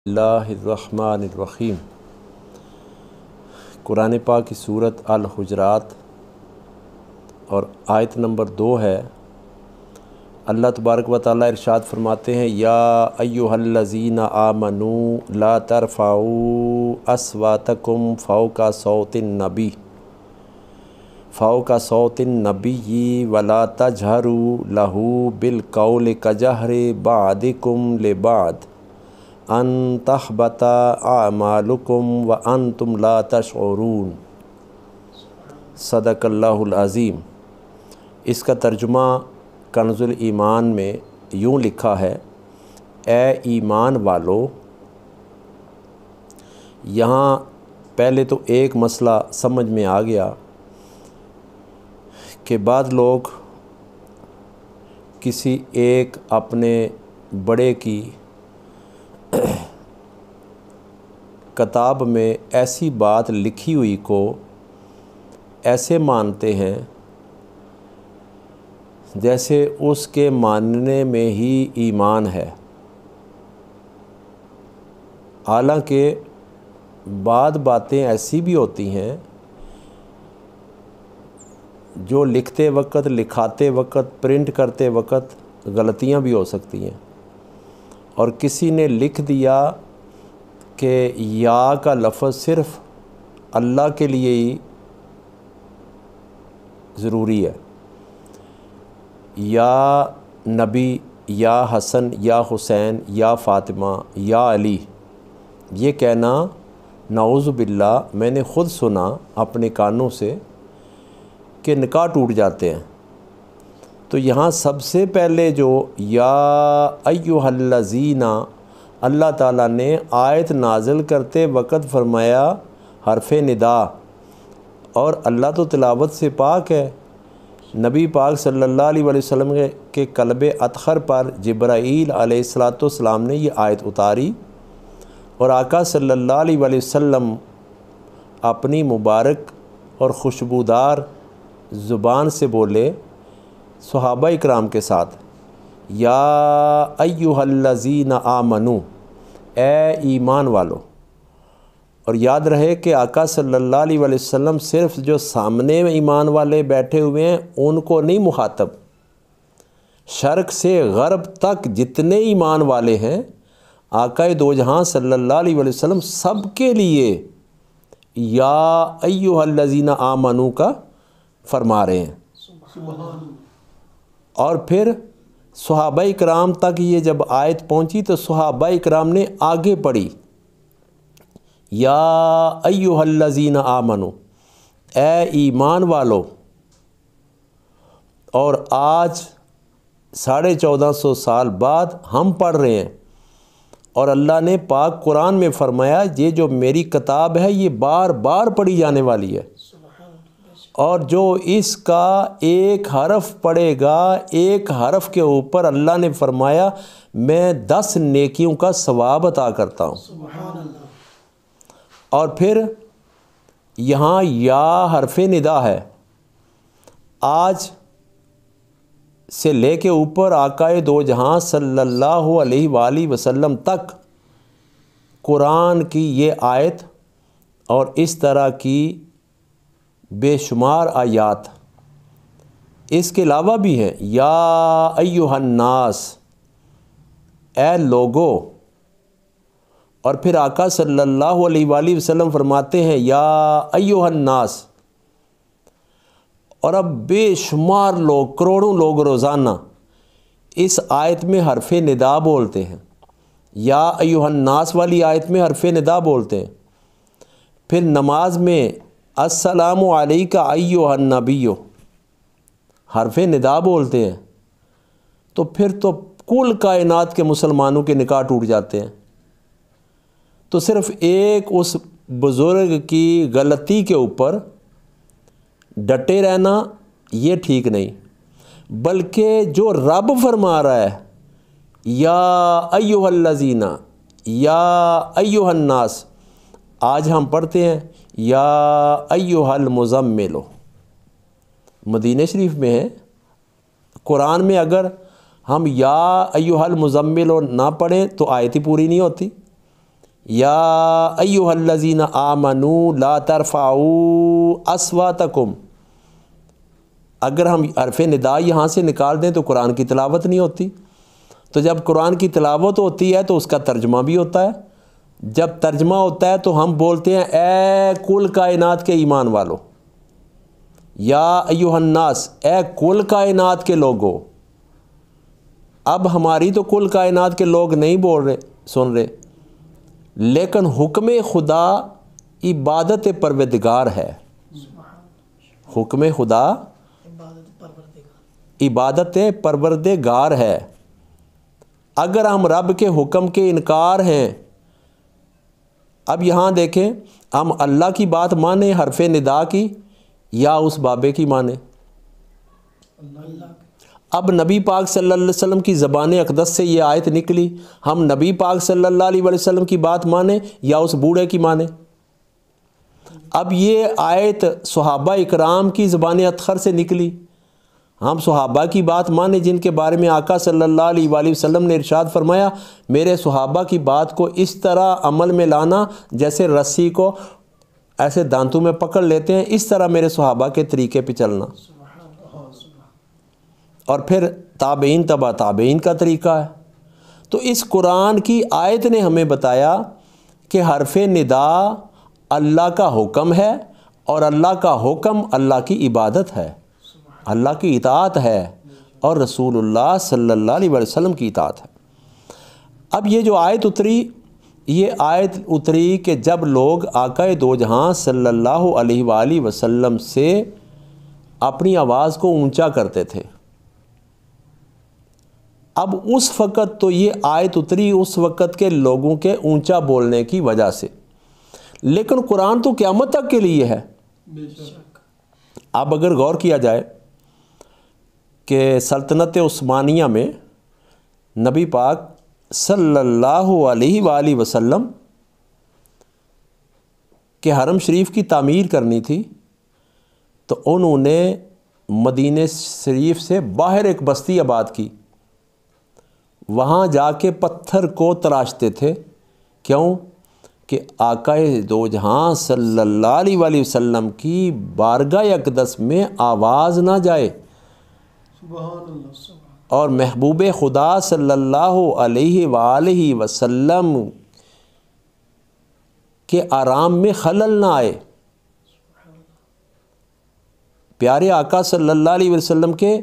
اللہ الرحمن الرحیم۔ قرآن پاک کی سورت الحجرات اور آیت نمبر 2 ہے۔ اللہ تبارک و تعالی ارشاد فرماتے ہیں یا ایھا الذین آمنوا لا ترفعوا اصواتکم فوق صوت النبی ولا تجہروا لہ بالقول کجہر بعضکم لبعض ان تحبط اعمالکم وانتم لا تشعرون۔ صدق اللہ العظیم۔ اس کا ترجمہ کنز الایمان میں یوں لکھا ہے، اے ایمان والو۔ یہاں پہلے تو ایک مسئلہ سمجھ میں آ گیا کہ بعض لوگ کسی ایک اپنے بڑے کی کتاب میں ایسی بات لکھی ہوئی کو ایسے مانتے ہیں جیسے اس کے ماننے میں ہی ایمان ہے، حالانکہ بعض باتیں ایسی بھی ہوتی ہیں جو لکھتے وقت، لکھاتے وقت، پرنٹ کرتے وقت غلطیاں بھی ہو سکتی ہیں، اور کسی نے لکھ دیا کہ یا کا لفظ صرف اللہ کے لیے ہی ضروری ہے، یا نبی، یا حسن، یا حسین، یا فاطمہ، یا علی، یہ کہنا نعوذ باللہ میں نے خود سنا اپنے کانوں سے کہ نکاح ٹوٹ جاتے ہیں۔ تو یہاں سب سے پہلے جو یا ایھا الذین اللہ تعالیٰ نے آیت نازل کرتے وقت فرمایا حرف ندا، اور اللہ تو تلاوت سے پاک ہے۔ نبی پاک صلی اللہ علیہ وسلم کے قلب اطہر پر جبرائیل علیہ السلام نے یہ آیت اتاری، اور آقا صلی اللہ علیہ وسلم اپنی مبارک اور خوشبودار زبان سے بولے صحابہ اکرام کے ساتھ، یا ایھا الذین آمنوا، اے ایمان والو۔ اور یاد رہے کہ آقا صلی اللہ علیہ وسلم صرف جو سامنے ایمان والے بیٹھے ہوئے ہیں ان کو نہیں مخاطب، شرق سے غرب تک جتنے ایمان والے ہیں آقا دو جہاں صلی اللہ علیہ وسلم سب کے لیے یا ایھا الذین آمنوا کا فرما رہے ہیں۔ اور پھر صحابہ اکرام تک یہ جب آیت پہنچی تو صحابہ اکرام نے آگے پڑھی، یا ایھا الذین آمنوا، اے ایمان والو۔ اور آج 1450 سال بعد ہم پڑھ رہے ہیں، اور اللہ نے پاک قرآن میں فرمایا یہ جو میری کتاب ہے یہ بار بار پڑھی جانے والی ہے، اور جو اس کا ایک حرف پڑھے گا، ایک حرف کے اوپر اللہ نے فرمایا میں 10 نیکیوں کا ثواب عطا کرتا ہوں۔ سبحان اللہ۔ اور پھر یہاں یا حرف ندا ہے۔ آج سے لے کے اوپر آقا دو جہاں صلی اللہ علیہ وآلہ وسلم تک قرآن کی یہ آیت اور اس طرح کی بے شمار آیات اس کے علاوہ بھی ہیں، یا ایھا الناس، اے لوگو۔ اور پھر آقا صلی اللہ علیہ وآلہ وسلم فرماتے ہیں یا ایھا الناس۔ اور اب بے شمار لوگ، کروڑوں لوگ روزانہ اس آیت میں حرف ندا بولتے ہیں، یا ایھا الناس والی آیت میں حرف ندا بولتے ہیں۔ پھر نماز میں السلام علیک ایھا النبی حرف ندا بولتے ہیں، تو پھر تو کل کائنات کے مسلمانوں کے نکاح ٹوٹ جاتے ہیں۔ تو صرف ایک اس بزرگ کی غلطی کے اوپر ڈٹے رہنا یہ ٹھیک نہیں، بلکہ جو رب فرما رہا ہے یا ایھا الذین، یا ایھا الناس، آج ہم پڑھتے ہیں یا ایھا المزمل، مدینہ شریف میں ہے۔ قرآن میں اگر ہم یا ایھا المزمل نہ پڑھیں تو آیت ہی پوری نہیں ہوتی۔ یا ایھا الذین آمنوا لا ترفعوا اصواتکم، اگر ہم حرف ندا یہاں سے نکال دیں تو قرآن کی تلاوت نہیں ہوتی، تو جب قرآن کی تلاوت ہوتی ہے تو اس کا ترجمہ بھی ہوتا ہے، جب ترجمہ ہوتا ہے تو ہم بولتے ہیں اے کل کائنات کے ایمان والو، یا ایھا الناس، اے کل کائنات کے لوگو۔ اب ہماری تو کل کائنات کے لوگ نہیں بول رہے، سن رہے، لیکن حکم خدا عبادت پروردگار ہے، حکم خدا عبادت پروردگار ہے۔ اگر ہم رب کے حکم کے انکار ہیں، اب یہاں دیکھیں ہم اللہ کی بات مانیں حرف ندا کی یا اس بابے کی مانیں؟ اب نبی پاک صلی اللہ علیہ وسلم کی زبان اقدس سے یہ آیت نکلی، ہم نبی پاک صلی اللہ علیہ وسلم کی بات مانیں یا اس بوڑھے کی مانیں؟ اب یہ آیت صحابہ اکرام کی زبان اطہر سے نکلی، ہم صحابہ کی بات مانیں جن کے بارے میں آقا صلی اللہ علیہ وآلہ وسلم نے ارشاد فرمایا میرے صحابہ کی بات کو اس طرح عمل میں لانا جیسے رسی کو ایسے دانتوں میں پکڑ لیتے ہیں، اس طرح میرے صحابہ کے طریقے پہ چلنا۔ اور پھر تابعین تبع تابعین کا طریقہ ہے۔ تو اس قرآن کی آیت نے ہمیں بتایا کہ حرف ندا اللہ کا حکم ہے، اور اللہ کا حکم اللہ کی عبادت ہے، اللہ کی اطاعت ہے، اور رسول اللہ صلی اللہ علیہ وسلم کی اطاعت ہے۔ اب یہ جو آیت اتری، یہ آیت اتری کہ جب لوگ آقا دو جہاں صلی اللہ علیہ وآلہ وسلم سے اپنی آواز کو اونچا کرتے تھے، اب اس وقت تو یہ آیت اتری اس وقت کے لوگوں کے اونچا بولنے کی وجہ سے، لیکن قرآن تو قیامت تک کے لیے ہے۔ اب اگر غور کیا جائے کہ سلطنت عثمانیہ میں نبی پاک صلی اللہ علیہ وآلہ وسلم کے حرم شریف کی تعمیر کرنی تھی، تو انہوں نے مدینہ شریف سے باہر ایک بستی آباد کی، وہاں جا کے پتھر کو تراشتے تھے، کیوں؟ کہ آقا دو جہاں صلی اللہ علیہ وآلہ وسلم کی بارگاہ اقدس میں آواز نہ جائے، اور محبوب خدا صلی اللہ علیہ وآلہ وسلم کے آرام میں خلل نہ آئے۔ پیارے آقا صلی اللہ علیہ وسلم کے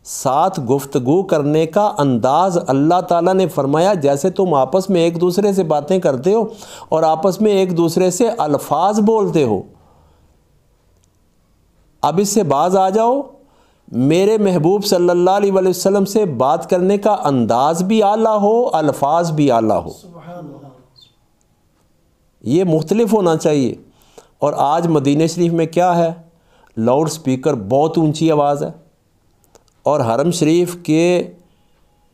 ساتھ گفتگو کرنے کا انداز اللہ تعالیٰ نے فرمایا جیسے تم آپس میں ایک دوسرے سے باتیں کرتے ہو اور آپس میں ایک دوسرے سے الفاظ بولتے ہو، اب اس سے باز آ جاؤ، میرے محبوب صلی اللہ علیہ وسلم سے بات کرنے کا انداز بھی اعلیٰ ہو، الفاظ بھی اعلیٰ ہو، یہ مختلف ہونا چاہیے۔ اور آج مدینہ شریف میں کیا ہے؟ لاؤڈ سپیکر، بہت اونچی آواز ہے، اور حرم شریف کے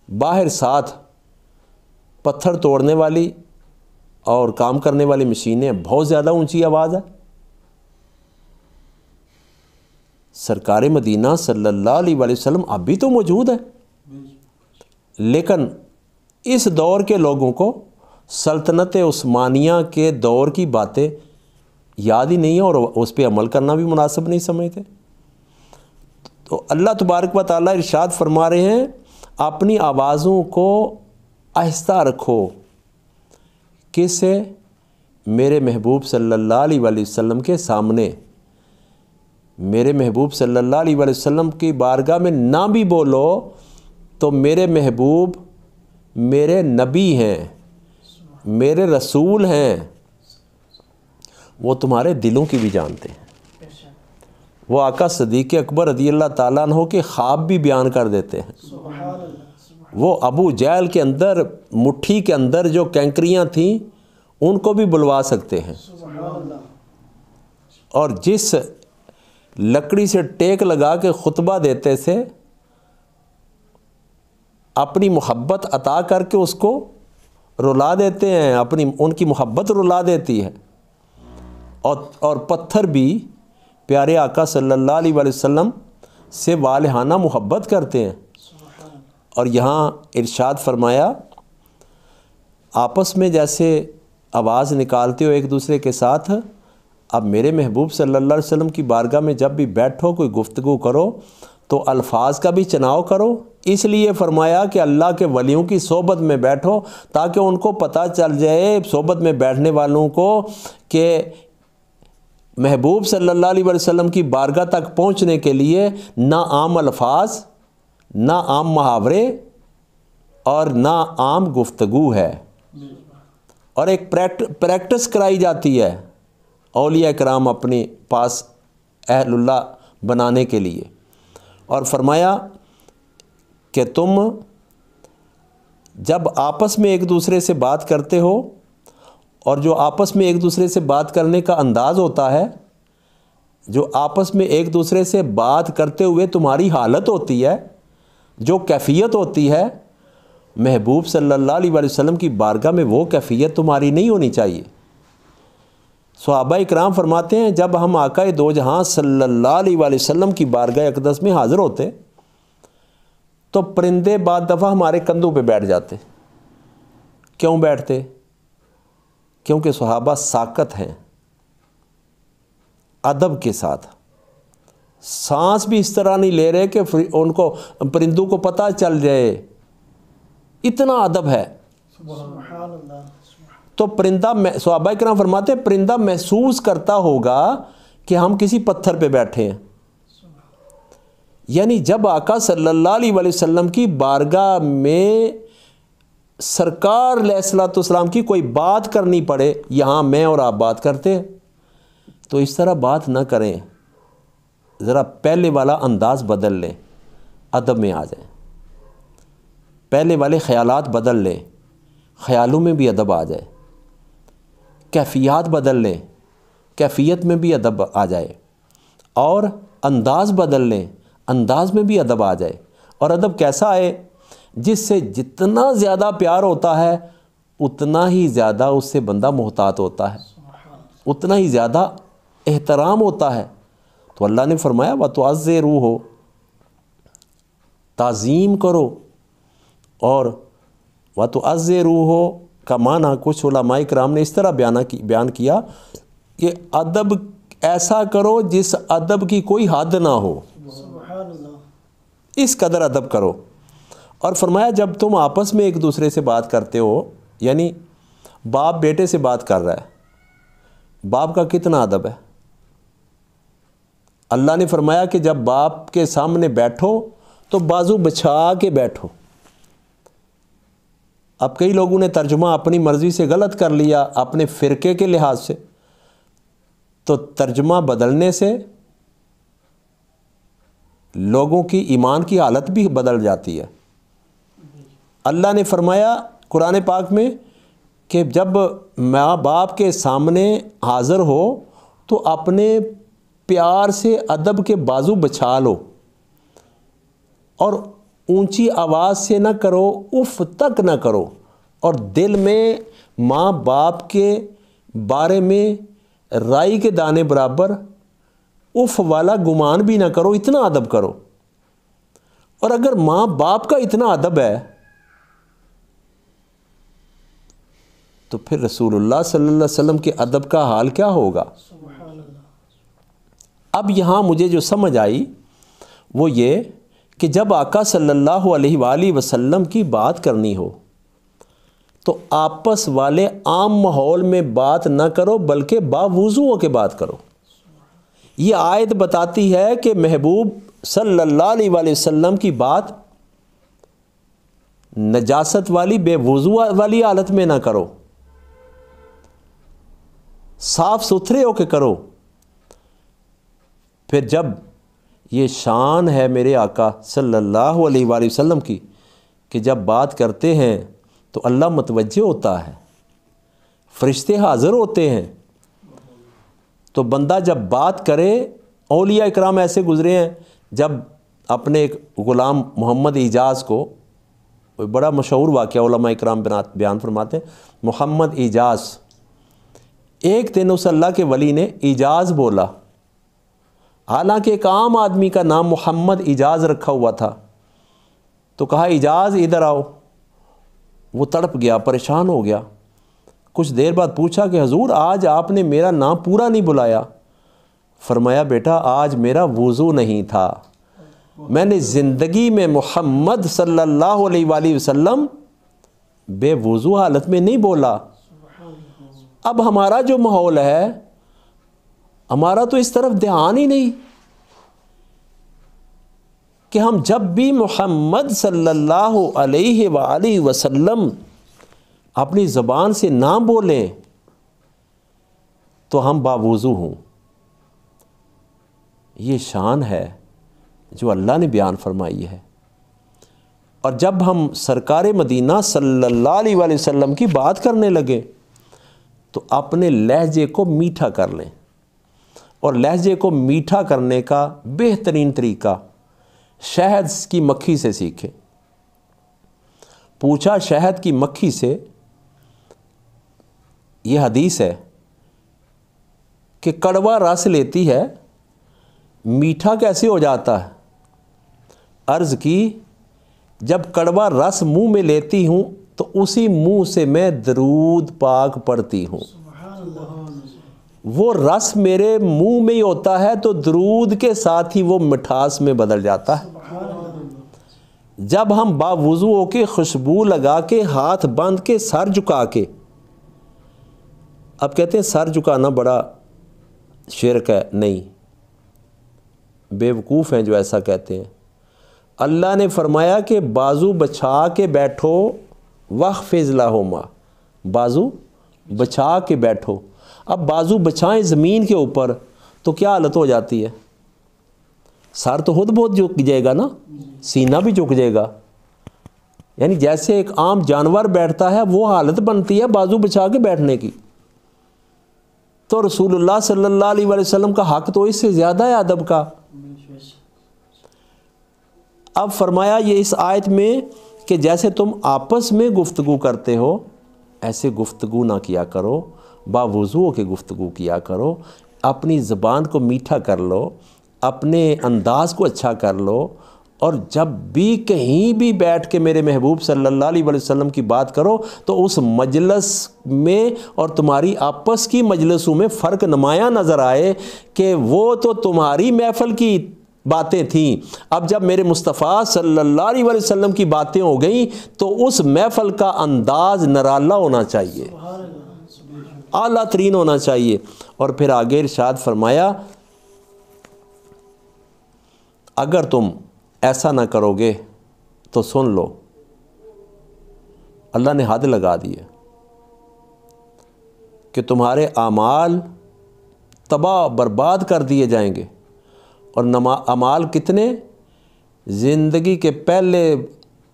باہر ساتھ پتھر توڑنے والی اور کام کرنے والی مشینیں، بہت زیادہ اونچی آواز ہے۔ سرکار مدینہ صلی اللہ علیہ وآلہ وسلم اب بھی تو موجود ہے، لیکن اس دور کے لوگوں کو سلطنت عثمانیہ کے دور کی باتیں یاد ہی نہیں ہیں اور اس پہ عمل کرنا بھی مناسب نہیں سمجھتے۔ تو اللہ تبارک و تعالیٰ ارشاد فرما رہے ہیں اپنی آوازوں کو آہستہ رکھو، کس سے؟ میرے محبوب صلی اللہ علیہ وآلہ وسلم کے سامنے، میرے محبوب صلی اللہ علیہ وآلہ وسلم کی بارگاہ میں نہ بھی بولو تو میرے محبوب میرے نبی ہیں، میرے رسول ہیں، وہ تمہارے دلوں کی بھی جانتے ہیں۔ وہ آقا صدیق اکبر رضی اللہ تعالیٰ عنہ کے خواب بھی بیان کر دیتے ہیں۔ وہ ابو جہل کے اندر مٹھی کے اندر جو کینکریاں تھیں ان کو بھی بلوا سکتے ہیں، اور جس لکڑی سے ٹیک لگا کے خطبہ دیتے تھے اپنی محبت عطا کر کے اس کو رلا دیتے ہیں، ان کی محبت رلا دیتی ہے، اور پتھر بھی پیارے آقا صلی اللہ علیہ وآلہ وسلم سے والہانہ محبت کرتے ہیں۔ اور یہاں ارشاد فرمایا آپس میں جیسے آواز نکالتے ہو ایک دوسرے کے ساتھ، اب میرے محبوب صلی اللہ علیہ وسلم کی بارگاہ میں جب بھی بیٹھو، کوئی گفتگو کرو تو الفاظ کا بھی چناؤ کرو۔ اس لیے فرمایا کہ اللہ کے ولیوں کی صحبت میں بیٹھو تاکہ ان کو پتہ چل جائے، صحبت میں بیٹھنے والوں کو، کہ محبوب صلی اللہ علیہ وسلم کی بارگاہ تک پہنچنے کے لیے نہ عام الفاظ، نہ عام محاورے اور نہ عام گفتگو ہے، اور ایک پریکٹس کرائی جاتی ہے اولیاء کرام اپنے پاس اہل اللہ بنانے کے لیے۔ اور فرمایا کہ تم جب آپس میں ایک دوسرے سے بات کرتے ہو، اور جو آپس میں ایک دوسرے سے بات کرنے کا انداز ہوتا ہے، جو آپس میں ایک دوسرے سے بات کرتے ہوئے تمہاری حالت ہوتی ہے، جو کیفیت ہوتی ہے، محبوب صلی اللہ علیہ وسلم کی بارگاہ میں وہ کیفیت تمہاری نہیں ہونی چاہیے۔ صحابہ اکرام فرماتے ہیں جب ہم آقا دو جہاں صلی اللہ علیہ وسلم کی بارگاہ اقدس میں حاضر ہوتے تو پرندے بعد دفعہ ہمارے کندھوں پہ بیٹھ جاتے۔ کیوں بیٹھتے؟ کیونکہ صحابہ ساکت ہیں، ادب کے ساتھ، سانس بھی اس طرح نہیں لے رہے کہ ان کو پرندوں کو پتہ چل جائے، اتنا ادب ہے۔ سبحان اللہ۔ تو پرندہ، صحابہ کرام فرماتے ہیں پرندہ محسوس کرتا ہوگا کہ ہم کسی پتھر پہ بیٹھے ہیں۔ یعنی جب آقا صلی اللہ علیہ وسلم کی بارگاہ میں سرکار علیہ الصلوۃ والسلام کی کوئی بات کرنی پڑے، یہاں میں اور آپ بات کرتے ہیں، تو اس طرح بات نہ کریں، ذرا پہلے والا انداز بدل لیں، ادب میں آ جائیں، پہلے والے خیالات بدل لیں، خیالوں میں بھی ادب آ جائے، کیفیات بدل لیں، کیفیت میں بھی ادب آ جائے، اور انداز بدل لیں، انداز میں بھی ادب آ جائے۔ اور ادب کیسا آئے؟ جس سے جتنا زیادہ پیار ہوتا ہے اتنا ہی زیادہ اس سے بندہ محتاط ہوتا ہے، اتنا ہی زیادہ احترام ہوتا ہے۔ تو اللہ نے فرمایا وَتُعَزِّرُوهُ، تعظیم کرو، اور وَتُعَزِّرُوهُ کا معنی کچھ علماء کرام نے اس طرح بیان کیا کہ ادب ایسا کرو جس ادب کی کوئی حد نہ ہو، سبحان اللہ۔ اس قدر ادب کرو۔ اور فرمایا جب تم آپس میں ایک دوسرے سے بات کرتے ہو، یعنی باپ بیٹے سے بات کر رہا ہے، باپ کا کتنا ادب ہے؟ اللہ نے فرمایا کہ جب باپ کے سامنے بیٹھو تو بازو بچھا کے بیٹھو۔ اب کئی لوگوں نے ترجمہ اپنی مرضی سے غلط کر لیا، اپنے فرقے کے لحاظ سے، تو ترجمہ بدلنے سے لوگوں کی ایمان کی حالت بھی بدل جاتی ہے۔ اللہ نے فرمایا قرآن پاک میں کہ جب ماں باپ کے سامنے حاضر ہو تو اپنے پیار سے ادب کے بازو بچھا لو، اور اونچی آواز سے نہ کرو، اف تک نہ کرو، اور دل میں ماں باپ کے بارے میں رائی کے دانے برابر اف والا گمان بھی نہ کرو، اتنا ادب کرو۔ اور اگر ماں باپ کا اتنا ادب ہے تو پھر رسول اللہ صلی اللہ علیہ وسلم کے ادب کا حال کیا ہوگا؟ سبحان اللہ۔ اب یہاں مجھے جو سمجھ آئی وہ یہ کہ جب آقا صلی اللہ علیہ وآلہ وسلم کی بات کرنی ہو تو آپس والے عام ماحول میں بات نہ کرو بلکہ باوضو ہو کے بات کرو۔ یہ آیت بتاتی ہے کہ محبوب صلی اللہ علیہ وآلہ وسلم کی بات نجاست والی، بے وضو والی حالت میں نہ کرو، صاف ستھرے ہو کے کرو۔ پھر جب یہ شان ہے میرے آقا صلی اللہ علیہ وآلہ وسلم کی کہ جب بات کرتے ہیں تو اللہ متوجہ ہوتا ہے، فرشتے حاضر ہوتے ہیں، تو بندہ جب بات کرے، اولیاء اکرام ایسے گزرے ہیں، جب اپنے ایک غلام محمد اعجاز کو، بڑا مشہور واقعہ علماء اکرام بیان فرماتے ہیں، محمد اعجاز، ایک دن اس اللہ کے ولی نے اعجاز بولا، حالانکہ ایک عام آدمی کا نام محمد اعجاز رکھا ہوا تھا، تو کہا اعجاز ادھر آؤ۔ وہ تڑپ گیا، پریشان ہو گیا، کچھ دیر بعد پوچھا کہ حضور آج آپ نے میرا نام پورا نہیں بلایا. فرمایا بیٹا آج میرا وضو نہیں تھا, میں نے زندگی میں محمد صلی اللہ علیہ وآلہ وسلم بے وضو حالت میں نہیں بولا. اب ہمارا جو ماحول ہے, ہمارا تو اس طرف دھیان ہی نہیں کہ ہم جب بھی محمد صلی اللہ علیہ وآلہ وسلم اپنی زبان سے نہ بولیں تو ہم باوضو ہوں. یہ شان ہے جو اللہ نے بیان فرمائی ہے. اور جب ہم سرکار مدینہ صلی اللہ علیہ وآلہ وسلم کی بات کرنے لگے تو اپنے لہجے کو میٹھا کر لیں, اور لہجے کو میٹھا کرنے کا بہترین طریقہ شہد کی مکھی سے سیکھیں. پوچھا شہد کی مکھی سے, یہ حدیث ہے کہ کڑوا رس لیتی ہے, میٹھا کیسے ہو جاتا ہے؟ عرض کی جب کڑوا رس منہ میں لیتی ہوں تو اسی منہ سے میں درود پاک پڑھتی ہوں. وہ رس میرے منہ میں ہی ہوتا ہے تو درود کے ساتھ ہی وہ مٹھاس میں بدل جاتا ہے. جب ہم باوضو ہو کے خوشبو لگا کے ہاتھ باندھ کے سر جھکا کے, اب کہتے ہیں سر جھکانا بڑا شرک ہے, نہیں, بیوقوف ہیں جو ایسا کہتے ہیں. اللہ نے فرمایا کہ بازو بچھا کے بیٹھو وَخْفِضْ لَهُمَا, بازو بچھا کے بیٹھو. اب بازو بچھائیں زمین کے اوپر تو کیا حالت ہو جاتی ہے؟ سر تو خود بہت جھک جائے گا نا, سینہ بھی جھک جائے گا. یعنی جیسے ایک عام جانور بیٹھتا ہے وہ حالت بنتی ہے بازو بچھا کے بیٹھنے کی. تو رسول اللہ صلی اللہ علیہ وآلہ وسلم کا حق تو اس سے زیادہ ہے ادب کا. اب فرمایا یہ اس آیت میں کہ جیسے تم آپس میں گفتگو کرتے ہو ایسے گفتگو نہ کیا کرو, باوضو ہو کے گفتگو کیا کرو. اپنی زبان کو میٹھا کر لو, اپنے انداز کو اچھا کر لو, اور جب بھی کہیں بھی بیٹھ کے میرے محبوب صلی اللہ علیہ وسلم کی بات کرو تو اس مجلس میں اور تمہاری آپس کی مجلسوں میں فرق نمایاں نظر آئے کہ وہ تو تمہاری محفل کی باتیں تھیں, اب جب میرے مصطفیٰ صلی اللہ علیہ وسلم کی باتیں ہو گئیں تو اس محفل کا انداز نرالا ہونا چاہیے, اعلیٰ ترین ہونا چاہیے. اور پھر آگے ارشاد فرمایا اگر تم ایسا نہ کرو گے تو سن لو, اللہ نے حد لگا دی ہے کہ تمہارے اعمال تباہ برباد کر دیے جائیں گے. اور اعمال کتنے؟ زندگی کے پہلے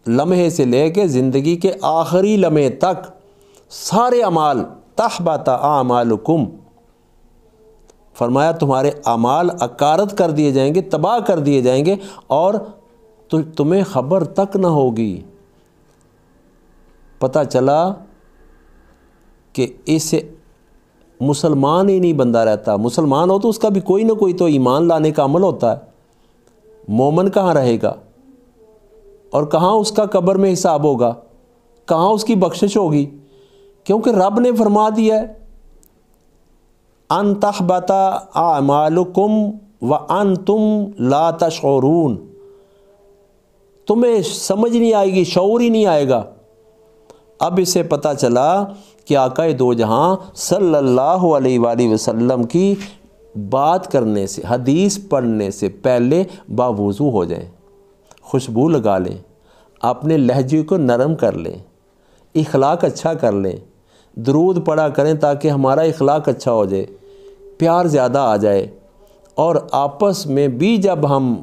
لمحے سے لے کے زندگی کے آخری لمحے تک سارے اعمال تحبط اعمالکم, فرمایا تمہارے اعمال اکارت کر دیے جائیں گے, تباہ کر دیے جائیں گے, اور تمہیں خبر تک نہ ہوگی. پتہ چلا کہ اسے مسلمان ہی نہیں بندہ رہتا. مسلمان ہو تو اس کا بھی کوئی نہ کوئی تو ایمان لانے کا عمل ہوتا ہے. مومن کہاں رہے گا, اور کہاں اس کا قبر میں حساب ہوگا, کہاں اس کی بخشش ہوگی؟ کیونکہ رب نے فرما دیا ہے ان تحبط اعمالکم وانتم لا تشعرون, تمہیں سمجھ نہیں آئے گی, شعور ہی نہیں آئے گا. اب اسے پتہ چلا کہ آقا دو جہاں صلی اللہ علیہ وآلہ وسلم کی بات کرنے سے, حدیث پڑھنے سے پہلے باوضو ہو جائیں, خوشبو لگا لیں, اپنے لہجے کو نرم کر لیں, اخلاق اچھا کر لیں, درود پڑھا کریں تاکہ ہمارا اخلاق اچھا ہو جائے, پیار زیادہ آ جائے. اور آپس میں بھی جب ہم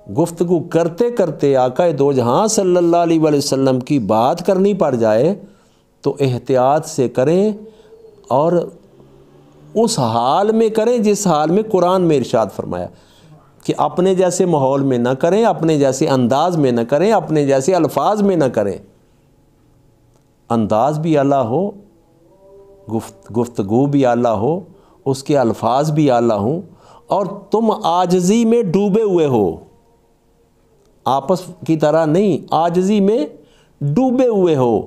گفتگو کرتے کرتے آقا دو جہاں صلی اللہ علیہ وآلہ وسلم کی بات کرنی پڑ جائے تو احتیاط سے کریں, اور اس حال میں کریں جس حال میں قرآن میں ارشاد فرمایا کہ اپنے جیسے ماحول میں نہ کریں, اپنے جیسے انداز میں نہ کریں, اپنے جیسے الفاظ میں نہ کریں. انداز بھی اعلیٰ ہو, گفتگو بھی اعلیٰ ہو, اس کے الفاظ بھی اعلیٰ ہوں, اور تم عاجزی میں ڈوبے ہوئے ہو, آپس کی طرح نہیں, عاجزی میں ڈوبے ہوئے ہو,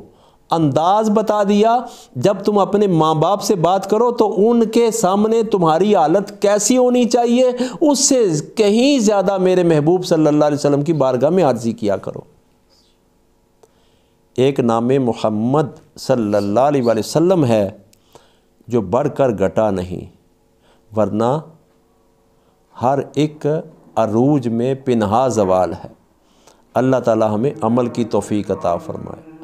انداز بتا دیا، جب تم اپنے ماں باپ سے بات کرو تو ان کے سامنے تمہاری حالت کیسی ہونی چاہیے، اس سے کہیں زیادہ میرے محبوب صلی اللہ علیہ وسلم کی بارگاہ میں عاجزی کیا کرو۔ ایک نام محمد صلی اللہ علیہ وآلہ وسلم ہے جو بڑھ کر گھٹا نہیں، ورنہ ہر ایک عروج میں پنہا زوال ہے۔ اللہ تعالی ہمیں عمل کی توفیق عطا فرمائے۔